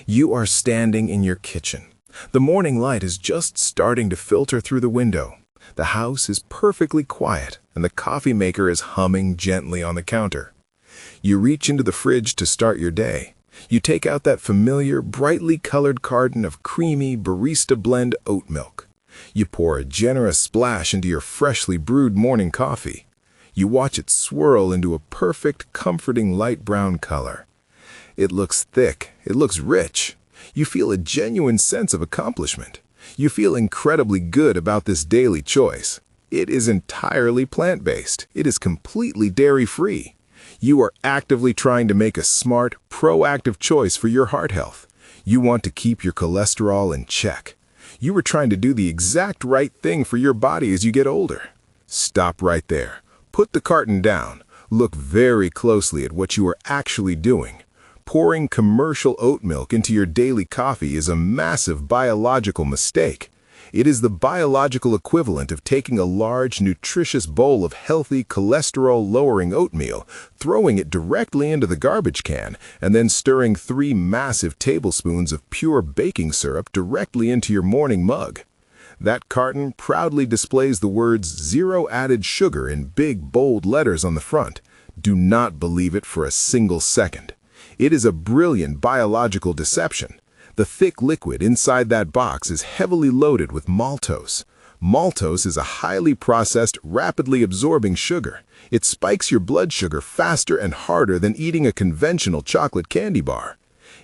You are standing in your kitchen. The morning light is just starting to filter through the window. The house is perfectly quiet, and the coffee maker is humming gently on the counter. You reach into the fridge to start your day. You take out that familiar, brightly colored carton of creamy, barista-blend oat milk. You pour a generous splash into your freshly brewed morning coffee. You watch it swirl into a perfect, comforting light brown color. It looks thick. It looks rich. You feel a genuine sense of accomplishment. You feel incredibly good about this daily choice. It is entirely plant-based. It is completely dairy-free. You are actively trying to make a smart, proactive choice for your heart health. You want to keep your cholesterol in check. You are trying to do the exact right thing for your body as you get older. Stop right there. Put the carton down. Look very closely at what you are actually doing. Pouring commercial oat milk into your daily coffee is a massive biological mistake. It is the biological equivalent of taking a large, nutritious bowl of healthy, cholesterol-lowering oatmeal, throwing it directly into the garbage can, and then stirring 3 massive tablespoons of pure baking syrup directly into your morning mug. That carton proudly displays the words "zero added sugar" in big, bold letters on the front. Do not believe it for a single second. It is a brilliant biological deception. The thick liquid inside that box is heavily loaded with maltose. Maltose is a highly processed, rapidly absorbing sugar. It spikes your blood sugar faster and harder than eating a conventional chocolate candy bar.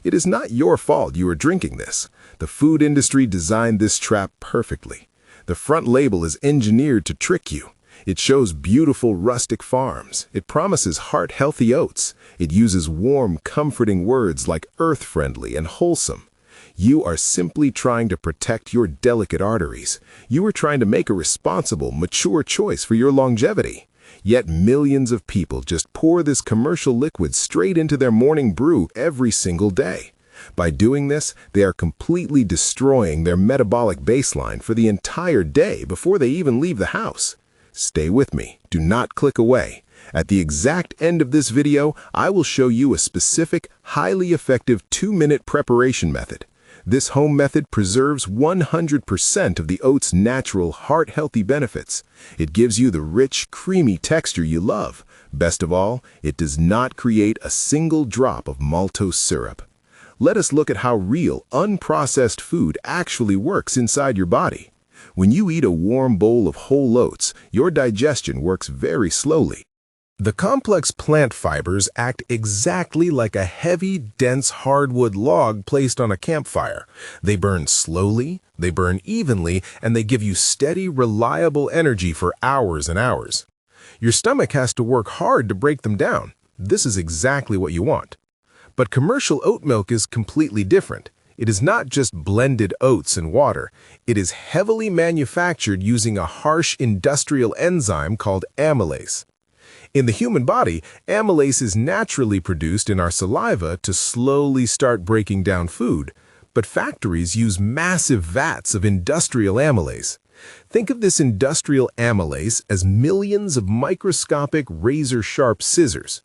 It is not your fault you are drinking this. The food industry designed this trap perfectly. The front label is engineered to trick you. It shows beautiful rustic farms. It promises heart-healthy oats. It uses warm, comforting words like earth-friendly and wholesome. You are simply trying to protect your delicate arteries. You are trying to make a responsible, mature choice for your longevity. Yet millions of people just pour this commercial liquid straight into their morning brew every single day. By doing this, they are completely destroying their metabolic baseline for the entire day before they even leave the house. Stay with me. Do not click away. At the exact end of this video, I will show you a specific, highly effective 2-minute preparation method. This home method preserves 100% of the oat's natural, heart-healthy benefits. It gives you the rich, creamy texture you love. Best of all, it does not create a single drop of maltose syrup. Let us look at how real, unprocessed food actually works inside your body. When you eat a warm bowl of whole oats, your digestion works very slowly. The complex plant fibers act exactly like a heavy, dense hardwood log placed on a campfire. They burn slowly, they burn evenly, and they give you steady, reliable energy for hours and hours. Your stomach has to work hard to break them down. This is exactly what you want. But commercial oat milk is completely different. It is not just blended oats and water. It is heavily manufactured using a harsh industrial enzyme called amylase. In the human body, amylase is naturally produced in our saliva to slowly start breaking down food, but factories use massive vats of industrial amylase. Think of this industrial amylase as millions of microscopic razor-sharp scissors.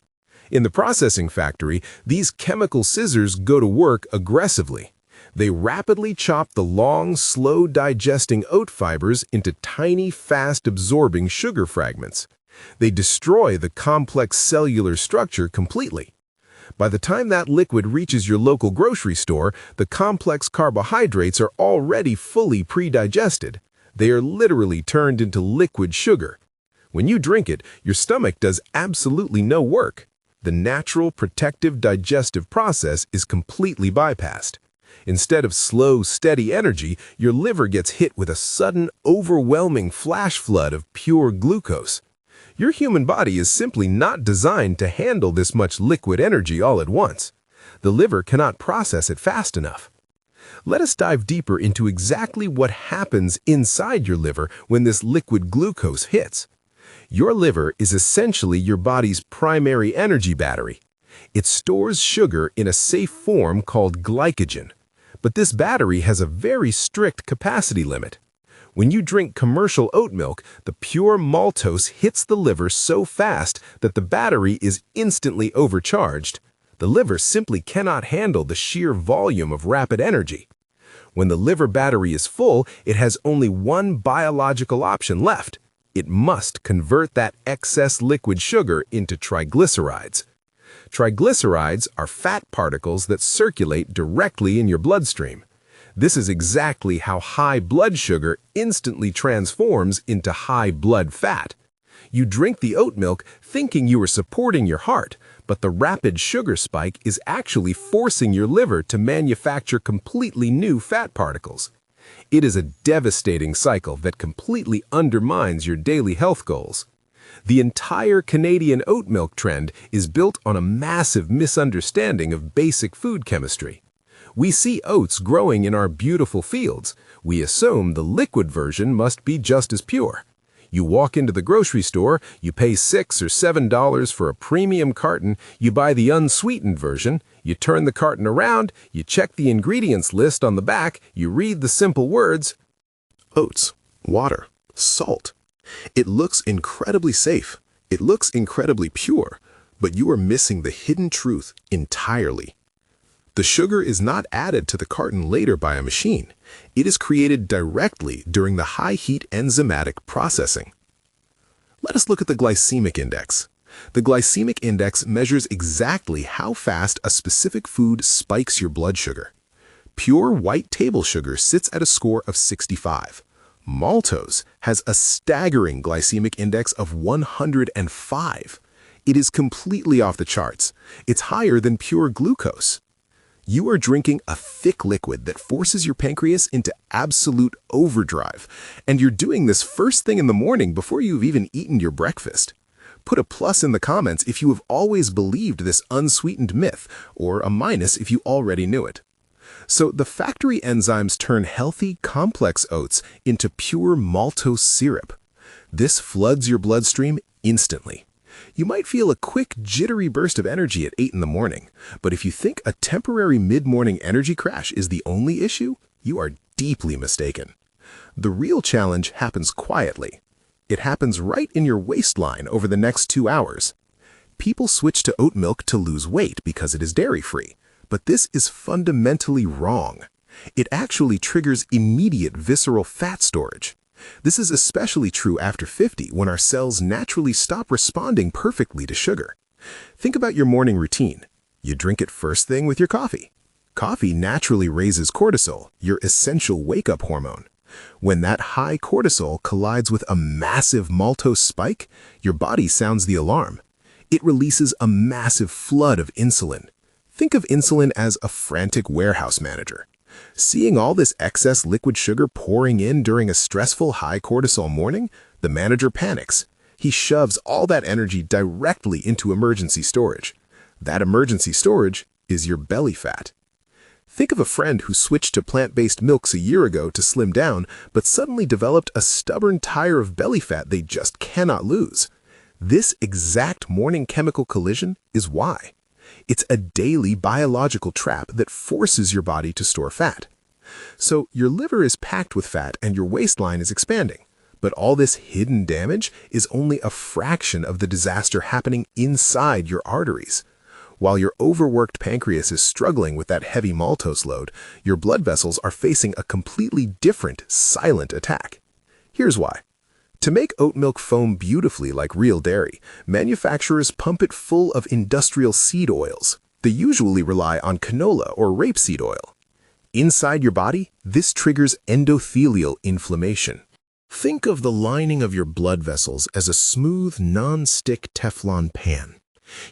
In the processing factory, these chemical scissors go to work aggressively. They rapidly chop the long, slow-digesting oat fibers into tiny, fast-absorbing sugar fragments. They destroy the complex cellular structure completely. By the time that liquid reaches your local grocery store, the complex carbohydrates are already fully pre-digested. They are literally turned into liquid sugar. When you drink it, your stomach does absolutely no work. The natural protective digestive process is completely bypassed. Instead of slow, steady energy, your liver gets hit with a sudden, overwhelming flash flood of pure glucose. Your human body is simply not designed to handle this much liquid energy all at once. The liver cannot process it fast enough. Let us dive deeper into exactly what happens inside your liver when this liquid glucose hits. Your liver is essentially your body's primary energy battery. It stores sugar in a safe form called glycogen. But this battery has a very strict capacity limit. When you drink commercial oat milk, the pure maltose hits the liver so fast that the battery is instantly overcharged. The liver simply cannot handle the sheer volume of rapid energy. When the liver battery is full, it has only one biological option left. It must convert that excess liquid sugar into triglycerides. Triglycerides are fat particles that circulate directly in your bloodstream. This is exactly how high blood sugar instantly transforms into high blood fat. You drink the oat milk thinking you are supporting your heart, but the rapid sugar spike is actually forcing your liver to manufacture completely new fat particles. It is a devastating cycle that completely undermines your daily health goals. The entire Canadian oat milk trend is built on a massive misunderstanding of basic food chemistry. We see oats growing in our beautiful fields. We assume the liquid version must be just as pure. You walk into the grocery store, you pay $6 or $7 for a premium carton, you buy the unsweetened version, you turn the carton around, you check the ingredients list on the back, you read the simple words, oats, water, salt. It looks incredibly safe. It looks incredibly pure, but you are missing the hidden truth entirely. The sugar is not added to the carton later by a machine. It is created directly during the high-heat enzymatic processing. Let us look at the glycemic index. The glycemic index measures exactly how fast a specific food spikes your blood sugar. Pure white table sugar sits at a score of 65. Maltose has a staggering glycemic index of 105. It is completely off the charts. It's higher than pure glucose. You are drinking a thick liquid that forces your pancreas into absolute overdrive, and you're doing this first thing in the morning before you've even eaten your breakfast. Put a plus in the comments if you have always believed this unsweetened myth, or a minus if you already knew it. So the factory enzymes turn healthy, complex oats into pure maltose syrup. This floods your bloodstream instantly. You might feel a quick, jittery burst of energy at 8 in the morning, but if you think a temporary mid-morning energy crash is the only issue, you are deeply mistaken. The real challenge happens quietly. It happens right in your waistline over the next 2 hours. People switch to oat milk to lose weight because it is dairy-free, but this is fundamentally wrong. It actually triggers immediate visceral fat storage. This is especially true after 50 when our cells naturally stop responding perfectly to sugar. Think about your morning routine. You drink it first thing with your coffee. Coffee naturally raises cortisol, your essential wake-up hormone. When that high cortisol collides with a massive maltose spike, your body sounds the alarm. It releases a massive flood of insulin. Think of insulin as a frantic warehouse manager. Seeing all this excess liquid sugar pouring in during a stressful high cortisol morning, the manager panics. He shoves all that energy directly into emergency storage. That emergency storage is your belly fat. Think of a friend who switched to plant-based milks a year ago to slim down, but suddenly developed a stubborn tire of belly fat they just cannot lose. This exact morning chemical collision is why. It's a daily biological trap that forces your body to store fat. So your liver is packed with fat and your waistline is expanding. But all this hidden damage is only a fraction of the disaster happening inside your arteries. While your overworked pancreas is struggling with that heavy maltose load, your blood vessels are facing a completely different, silent attack. Here's why. To make oat milk foam beautifully like real dairy, manufacturers pump it full of industrial seed oils. They usually rely on canola or rapeseed oil. Inside your body, this triggers endothelial inflammation. Think of the lining of your blood vessels as a smooth, non-stick Teflon pan.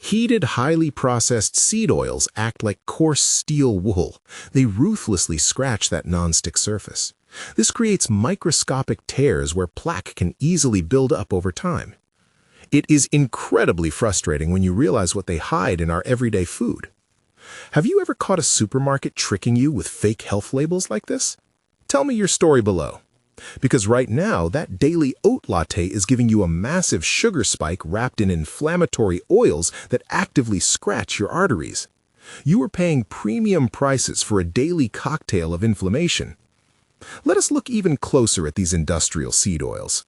Heated, highly processed seed oils act like coarse steel wool. They ruthlessly scratch that non-stick surface. This creates microscopic tears where plaque can easily build up over time. It is incredibly frustrating when you realize what they hide in our everyday food. Have you ever caught a supermarket tricking you with fake health labels like this? Tell me your story below. Because right now, that daily oat latte is giving you a massive sugar spike wrapped in inflammatory oils that actively scratch your arteries. You are paying premium prices for a daily cocktail of inflammation. Let us look even closer at these industrial seed oils.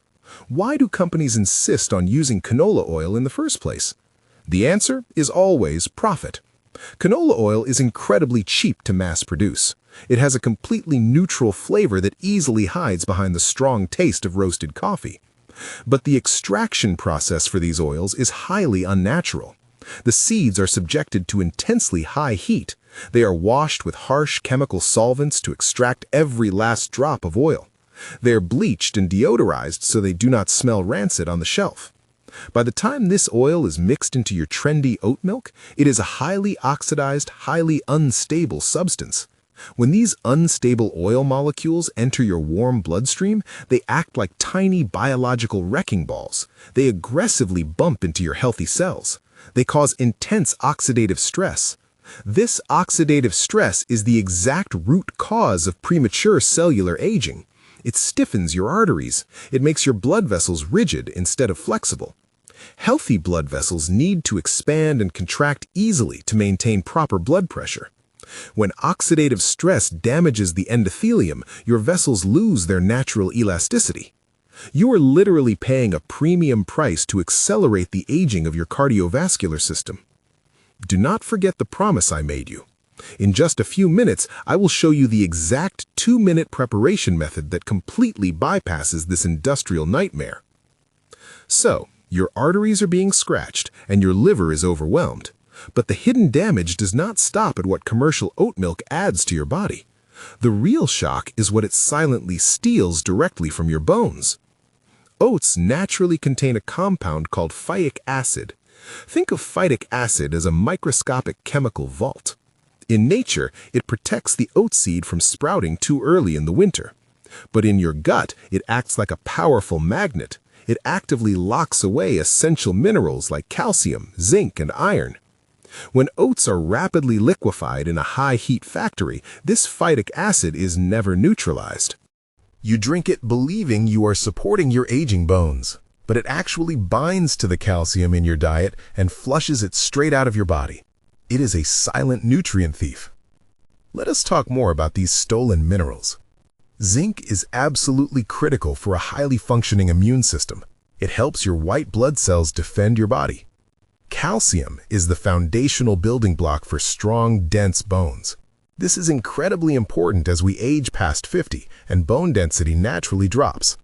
Why do companies insist on using canola oil in the first place? The answer is always profit. Canola oil is incredibly cheap to mass produce. It has a completely neutral flavor that easily hides behind the strong taste of roasted coffee. But the extraction process for these oils is highly unnatural. The seeds are subjected to intensely high heat. They are washed with harsh chemical solvents to extract every last drop of oil. They are bleached and deodorized so they do not smell rancid on the shelf. By the time this oil is mixed into your trendy oat milk, it is a highly oxidized, highly unstable substance. When these unstable oil molecules enter your warm bloodstream, they act like tiny biological wrecking balls. They aggressively bump into your healthy cells. They cause intense oxidative stress. This oxidative stress is the exact root cause of premature cellular aging. It stiffens your arteries. It makes your blood vessels rigid instead of flexible. Healthy blood vessels need to expand and contract easily to maintain proper blood pressure. When oxidative stress damages the endothelium, your vessels lose their natural elasticity. You are literally paying a premium price to accelerate the aging of your cardiovascular system. Do not forget the promise I made you. In just a few minutes, I will show you the exact 2-minute preparation method that completely bypasses this industrial nightmare. So, your arteries are being scratched and your liver is overwhelmed. But the hidden damage does not stop at what commercial oat milk adds to your body. The real shock is what it silently steals directly from your bones. Oats naturally contain a compound called phytic acid. Think of phytic acid as a microscopic chemical vault. In nature, it protects the oat seed from sprouting too early in the winter. But in your gut, it acts like a powerful magnet. It actively locks away essential minerals like calcium, zinc, and iron. When oats are rapidly liquefied in a high-heat factory, this phytic acid is never neutralized. You drink it believing you are supporting your aging bones, but it actually binds to the calcium in your diet and flushes it straight out of your body. It is a silent nutrient thief. Let us talk more about these stolen minerals. Zinc is absolutely critical for a highly functioning immune system. It helps your white blood cells defend your body. Calcium is the foundational building block for strong, dense bones. This is incredibly important as we age past 50 and bone density naturally drops.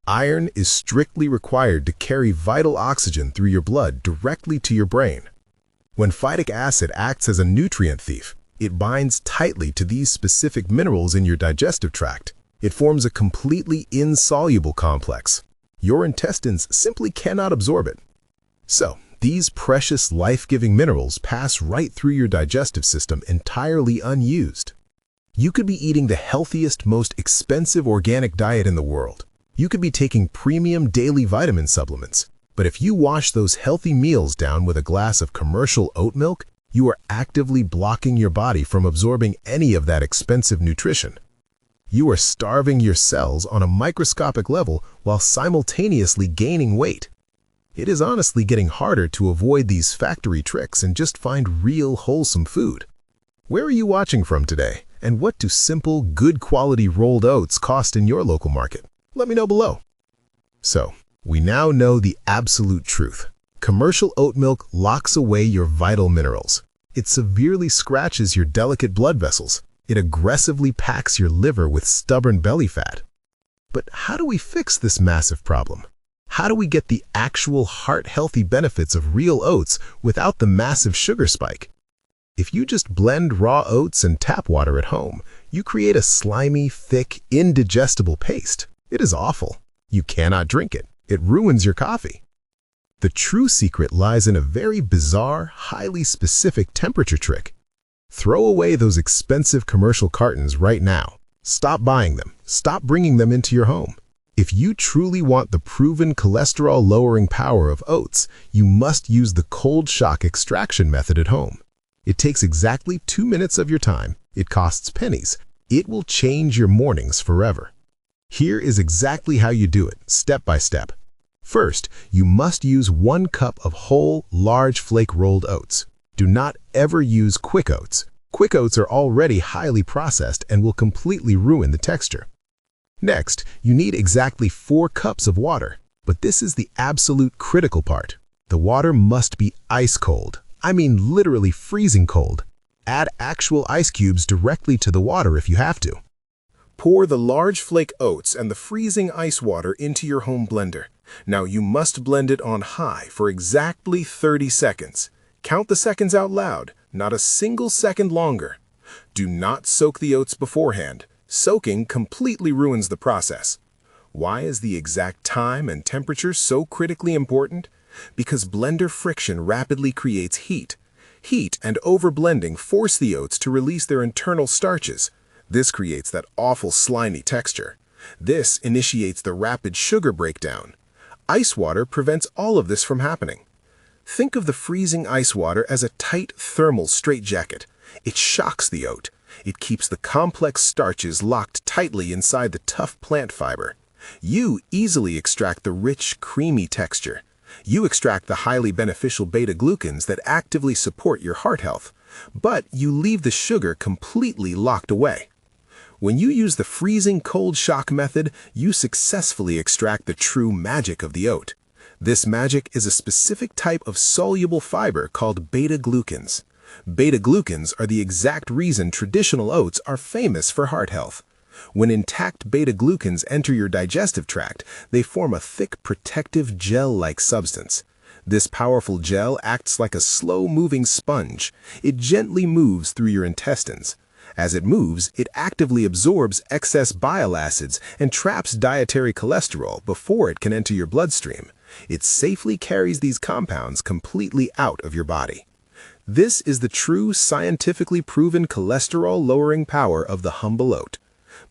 Iron is strictly required to carry vital oxygen through your blood directly to your brain. When phytic acid acts as a nutrient thief, it binds tightly to these specific minerals in your digestive tract. It forms a completely insoluble complex. Your intestines simply cannot absorb it. So, these precious life-giving minerals pass right through your digestive system entirely unused. You could be eating the healthiest, most expensive organic diet in the world. You could be taking premium daily vitamin supplements. But if you wash those healthy meals down with a glass of commercial oat milk, you are actively blocking your body from absorbing any of that expensive nutrition. You are starving your cells on a microscopic level while simultaneously gaining weight. It is honestly getting harder to avoid these factory tricks and just find real, wholesome food. Where are you watching from today? And what do simple, good quality rolled oats cost in your local market? Let me know below. So, we now know the absolute truth. Commercial oat milk locks away your vital minerals. It severely scratches your delicate blood vessels. It aggressively packs your liver with stubborn belly fat. But how do we fix this massive problem? How do we get the actual heart-healthy benefits of real oats without the massive sugar spike? If you just blend raw oats and tap water at home, you create a slimy, thick, indigestible paste. It is awful. You cannot drink it. It ruins your coffee. The true secret lies in a very bizarre, highly specific temperature trick. Throw away those expensive commercial cartons right now. Stop buying them. Stop bringing them into your home. If you truly want the proven cholesterol-lowering power of oats, you must use the cold shock extraction method at home. It takes exactly 2 minutes of your time. It costs pennies. It will change your mornings forever. Here is exactly how you do it, step by step. First, you must use 1 cup of whole, large flake rolled oats. Do not ever use quick oats. Quick oats are already highly processed and will completely ruin the texture. Next, you need exactly 4 cups of water. But this is the absolute critical part. The water must be ice cold, I mean literally freezing cold. Add actual ice cubes directly to the water if you have to. Pour the large flake oats and the freezing ice water into your home blender. Now you must blend it on high for exactly 30 seconds. Count the seconds out loud, not a single second longer. Do not soak the oats beforehand. Soaking completely ruins the process. Why is the exact time and temperature so critically important? Because blender friction rapidly creates heat. Heat and overblending force the oats to release their internal starches. This creates that awful slimy texture. This initiates the rapid sugar breakdown. Ice water prevents all of this from happening. Think of the freezing ice water as a tight thermal straitjacket. It shocks the oat. It keeps the complex starches locked tightly inside the tough plant fiber. You easily extract the rich, creamy texture. You extract the highly beneficial beta-glucans that actively support your heart health, but you leave the sugar completely locked away. When you use the freezing cold shock method, you successfully extract the true magic of the oat. This magic is a specific type of soluble fiber called beta-glucans. Beta-glucans are the exact reason traditional oats are famous for heart health. When intact beta-glucans enter your digestive tract, they form a thick, protective gel-like substance. This powerful gel acts like a slow-moving sponge. It gently moves through your intestines. As it moves, it actively absorbs excess bile acids and traps dietary cholesterol before it can enter your bloodstream. It safely carries these compounds completely out of your body. This is the true scientifically proven cholesterol-lowering power of the humble oat.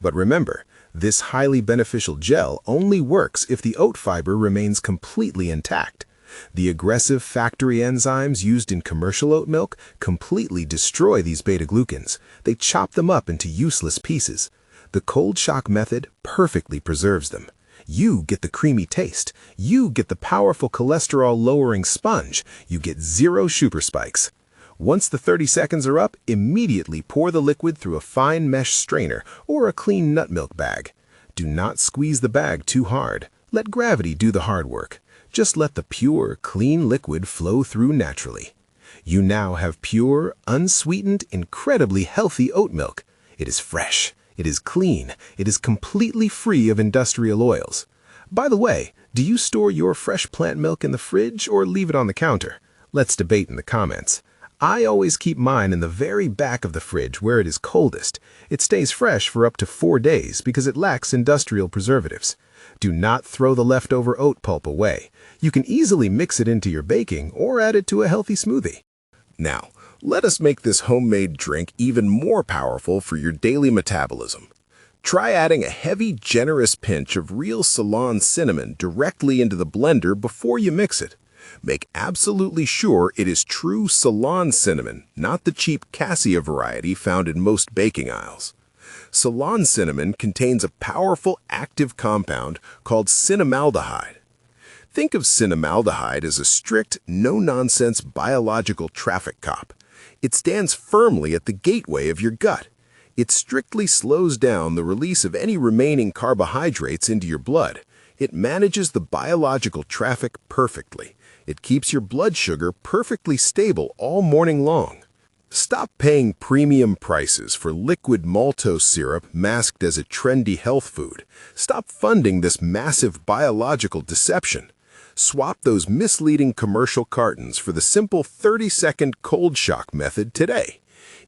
But remember, this highly beneficial gel only works if the oat fiber remains completely intact. The aggressive factory enzymes used in commercial oat milk completely destroy these beta-glucans. They chop them up into useless pieces. The cold shock method perfectly preserves them. You get the creamy taste. You get the powerful cholesterol-lowering sponge. You get zero sugar spikes. Once the 30 seconds are up, immediately pour the liquid through a fine mesh strainer or a clean nut milk bag. Do not squeeze the bag too hard. Let gravity do the hard work. Just let the pure, clean liquid flow through naturally. You now have pure, unsweetened, incredibly healthy oat milk. It is fresh. It is clean. It is completely free of industrial oils. By the way, do you store your fresh plant milk in the fridge or leave it on the counter? Let's debate in the comments. I always keep mine in the very back of the fridge where it is coldest. It stays fresh for up to 4 days because it lacks industrial preservatives. Do not throw the leftover oat pulp away. You can easily mix it into your baking or add it to a healthy smoothie. Now, let us make this homemade drink even more powerful for your daily metabolism. Try adding a heavy, generous pinch of real Ceylon cinnamon directly into the blender before you mix it. Make absolutely sure it is true Ceylon cinnamon, not the cheap cassia variety found in most baking aisles. Ceylon cinnamon contains a powerful active compound called cinnamaldehyde. Think of cinnamaldehyde as a strict, no-nonsense biological traffic cop. It stands firmly at the gateway of your gut. It strictly slows down the release of any remaining carbohydrates into your blood. It manages the biological traffic perfectly. It keeps your blood sugar perfectly stable all morning long. Stop paying premium prices for liquid maltose syrup masked as a trendy health food. Stop funding this massive biological deception. Swap those misleading commercial cartons for the simple 30-second cold shock method today.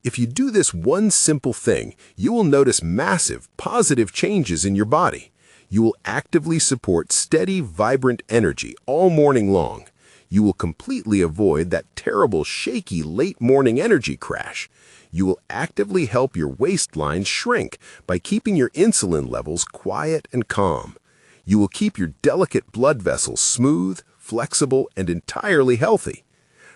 If you do this one simple thing, you will notice massive, positive changes in your body. You will actively support steady, vibrant energy all morning long. You will completely avoid that terrible, shaky, late-morning energy crash. You will actively help your waistline shrink by keeping your insulin levels quiet and calm. You will keep your delicate blood vessels smooth, flexible, and entirely healthy.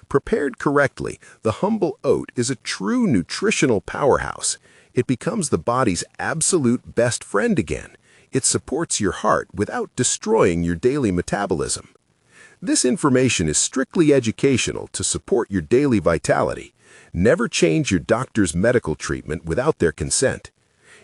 Prepared correctly, the humble oat is a true nutritional powerhouse. It becomes the body's absolute best friend again. It supports your heart without destroying your daily metabolism. This information is strictly educational to support your daily vitality. Never change your doctor's medical treatment without their consent.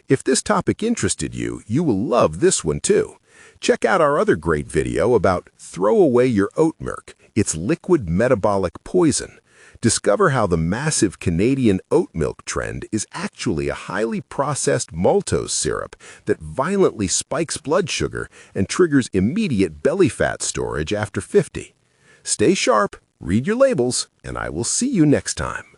If this topic interested you, you will love this one too. Check out our other great video about throw away your oat milk. It's liquid metabolic poison. Discover how the massive Canadian oat milk trend is actually a highly processed maltose syrup that violently spikes blood sugar and triggers immediate belly fat storage after 50. Stay sharp, read your labels, and I will see you next time.